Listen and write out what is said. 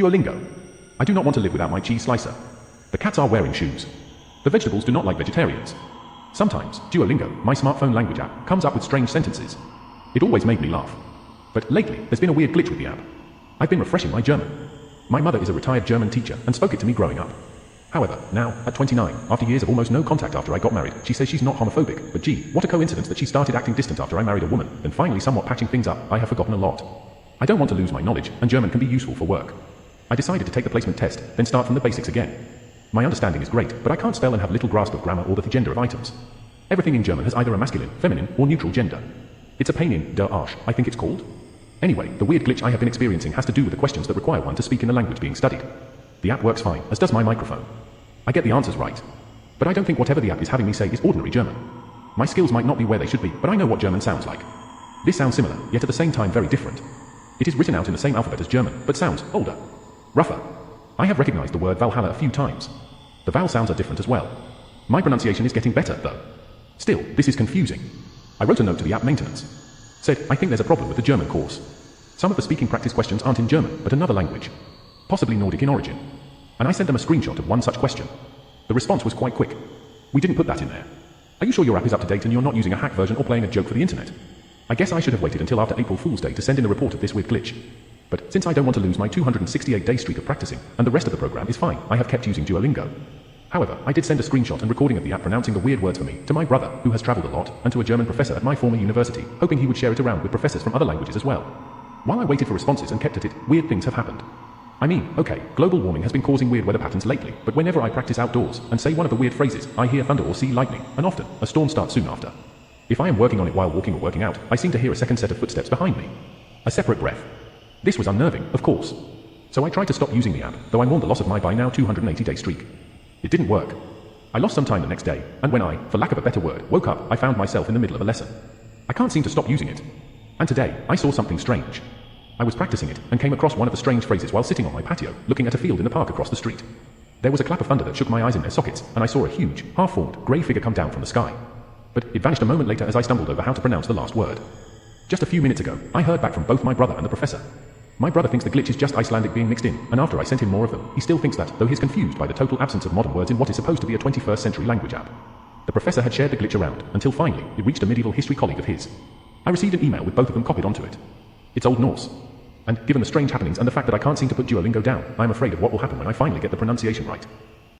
Duolingo. I do not want to live without my cheese slicer. The cats are wearing shoes. The vegetables do not like vegetarians. Sometimes, Duolingo, my smartphone language app, comes up with strange sentences. It always made me laugh. But lately, there's been a weird glitch with the app. I've been refreshing my German. My mother is a retired German teacher and spoke it to me growing up. However, now, at 29, after years of almost no contact after I got married, she says she's not homophobic, but gee, what a coincidence that she started acting distant after I married a woman, then finally somewhat patching things up. I have forgotten a lot. I don't want to lose my knowledge, and German can be useful for work. I decided to take the placement test, then start from the basics again. My understanding is great, but I can't spell and have little grasp of grammar or the gender of items. Everything in German has either a masculine, feminine, or neutral gender. It's a pain in der Arsch, I think it's called. Anyway, the weird glitch I have been experiencing has to do with the questions that require one to speak in the language being studied. The app works fine, as does my microphone. I get the answers right. But I don't think whatever the app is having me say is ordinary German. My skills might not be where they should be, but I know what German sounds like. This sounds similar, yet at the same time very different. It is written out in the same alphabet as German, but sounds older. Rougher. I have recognized the word Valhalla a few times. The vowel sounds are different as well. My pronunciation is getting better, though. Still, this is confusing. I wrote a note to the app maintenance. Said, I think there's a problem with the German course. Some of the speaking practice questions aren't in German, but another language. Possibly Nordic in origin. And I sent them a screenshot of one such question. The response was quite quick. We didn't put that in there. Are you sure your app is up to date and you're not using a hack version or playing a joke for the internet? I guess I should have waited until after April Fool's Day to send in a report of this weird glitch. But since I don't want to lose my 268-day streak of practicing, and the rest of the program is fine, I have kept using Duolingo. However, I did send a screenshot and recording of the app pronouncing the weird words for me to my brother, who has traveled a lot, and to a German professor at my former university, hoping he would share it around with professors from other languages as well. While I waited for responses and kept at it, weird things have happened. I mean, okay, global warming has been causing weird weather patterns lately, but whenever I practice outdoors and say one of the weird phrases, I hear thunder or see lightning, and often, a storm starts soon after. If I am working on it while walking or working out, I seem to hear a second set of footsteps behind me. A separate breath. This was unnerving, of course. So I tried to stop using the app, though I mourned the loss of my by now 280-day streak. It didn't work. I lost some time the next day, and when I, for lack of a better word, woke up, I found myself in the middle of a lesson. I can't seem to stop using it. And today, I saw something strange. I was practicing it, and came across one of the strange phrases while sitting on my patio, looking at a field in the park across the street. There was a clap of thunder that shook my eyes in their sockets, and I saw a huge, half-formed, grey figure come down from the sky. But it vanished a moment later as I stumbled over how to pronounce the last word. Just a few minutes ago, I heard back from both my brother and the professor. My brother thinks the glitch is just Icelandic being mixed in, and after I sent him more of them, he still thinks that, though he's confused by the total absence of modern words in what is supposed to be a 21st century language app. The professor had shared the glitch around, until finally, it reached a medieval history colleague of his. I received an email with both of them copied onto it. It's Old Norse. And given the strange happenings and the fact that I can't seem to put Duolingo down, I am afraid of what will happen when I finally get the pronunciation right.